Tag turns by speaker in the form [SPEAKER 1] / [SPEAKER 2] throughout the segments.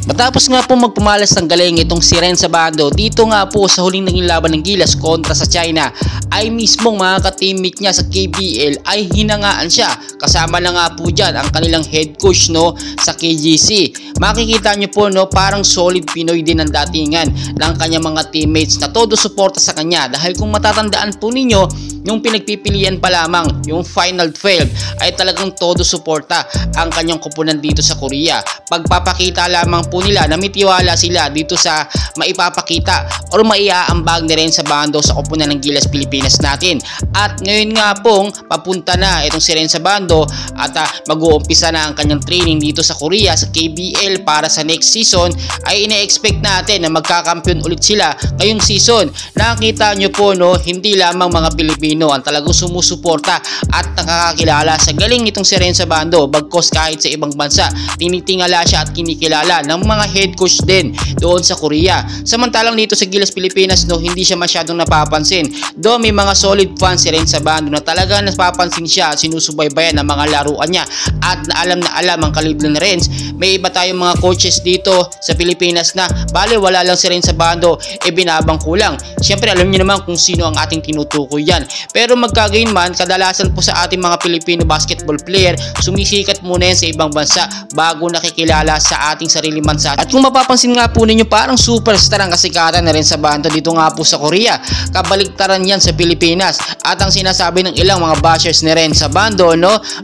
[SPEAKER 1] Matapos nga po magpumalas ng galing itong si Ren Sabando dito nga po sa huling naging laban ng Gilas kontra sa China, ay mismong mga ka-teammate niya sa KBL ay hinangaan siya. Kasama na nga po dyan ang kanilang head coach sa KGC. Makikita nyo po parang solid Pinoy din ang datingan ng kanyang mga teammates na todo suporta sa kanya, dahil kung matatandaan po ninyo, yung pinagpipilian pa lamang, yung Final 12, ay talagang todo suporta ang kanyang kupunan dito sa Korea. Pagpapakita lamang po nila na may tiwala sila dito sa maipapakita or maiaambag ni Ren Sabando sa kupunan ng Gilas Pilipinas natin. At ngayon nga pong papunta na itong si Ren Sabando at mag-uumpisa na ang kanyang training dito sa Korea sa KBL para sa next season, ay ine-expect natin na magkakampiyon ulit sila ngayong season. Nakita nyo po hindi lamang mga Pilipino ang talagang sumusuporta at nakakakilala sa galing nitong si Ren Sabando, bagkos kahit sa ibang bansa tinitingala siya at kinikilala ng mga head coach din doon sa Korea. Samantalang dito sa Gilas Pilipinas hindi siya masyadong napapansin, do may mga solid fans si Ren Sabando na talaga napapansin siya, sinusubaybayan ng mga laruan niya at na alam ang kalibre ni Renz. May iba tayong mga coaches dito sa Pilipinas na bale wala lang si Ren Sabando, binabang kulang. Siyempre alam niyo naman kung sino ang ating tinutukoy yan. Pero magkagayon man, kadalasan po sa ating mga Filipino basketball player, sumisikat muna yan sa ibang bansa bago nakikilala sa ating sarili bansa. At kung mapapansin nga po ninyo, parang superstar ang kasikatan na Ren Sabando dito nga po sa Korea. Kabaligtaran yan sa Pilipinas. At ang sinasabi ng ilang mga bashers ni Ren Sabando,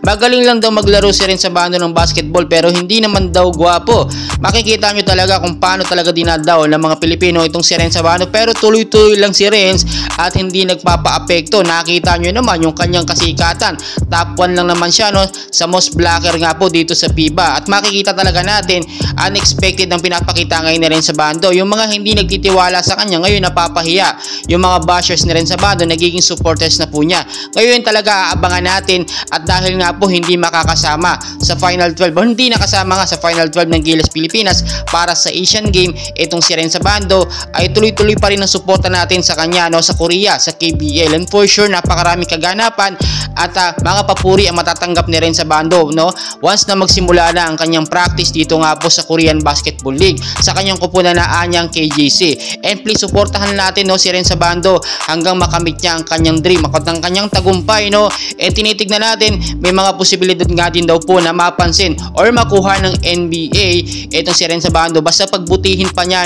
[SPEAKER 1] magaling lang daw maglaro si Ren Sabando ng basketball pero hindi naman daw gwapo. Makikita nyo talaga kung paano talaga dinadaw ng mga Pilipino itong si Ren Sabando, pero tuloy-tuloy lang si Renz at hindi nagpapa-apekto. Nakita nyo naman yung kanyang kasikatan, top 1 lang naman siya sa most blocker nga po dito sa FIBA. At makikita talaga natin, unexpected ang pinapakita ngayon ni Ren Sabando. Yung mga hindi nagtitiwala sa kanya ngayon napapahiya. Yung mga bashers ni Ren Sabando nagiging supporters na po niya. Ngayon talaga aabangan natin, at dahil nga po hindi makakasama sa Final 12 o hindi nakasama nga sa Final 12 ng Gilas Pilipinas para sa Asian Game, itong si Ren Sabando ay tuloy-tuloy pa rin ang suporta natin sa kanya sa Korea, sa KBL. And for sure napakaraming kaganapan at mga papuri ang matatanggap ni Ren Sabando once na magsimula na ang kanyang practice dito nga po sa Korean Basketball League sa kanyang kupunan na anyang KJC. And please supportahan natin si Ren Sabando hanggang makamit niya ang kanyang dream, ang kanyang tagumpay. Tinitignan natin, may mga posibilidad nga din daw po na mapansin or makuha ng NBA itong si Ren Sabando, basta pagbutihin pa niya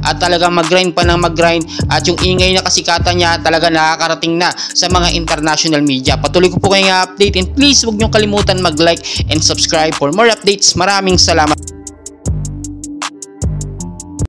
[SPEAKER 1] at talagang mag-grind pa ng mag-grind, at yung ingay na kasikatan niya talaga nakakarating na sa mga international media. Patuloy ko po kayong update, and please huwag niyong kalimutan mag-like and subscribe for more updates. Maraming salamat.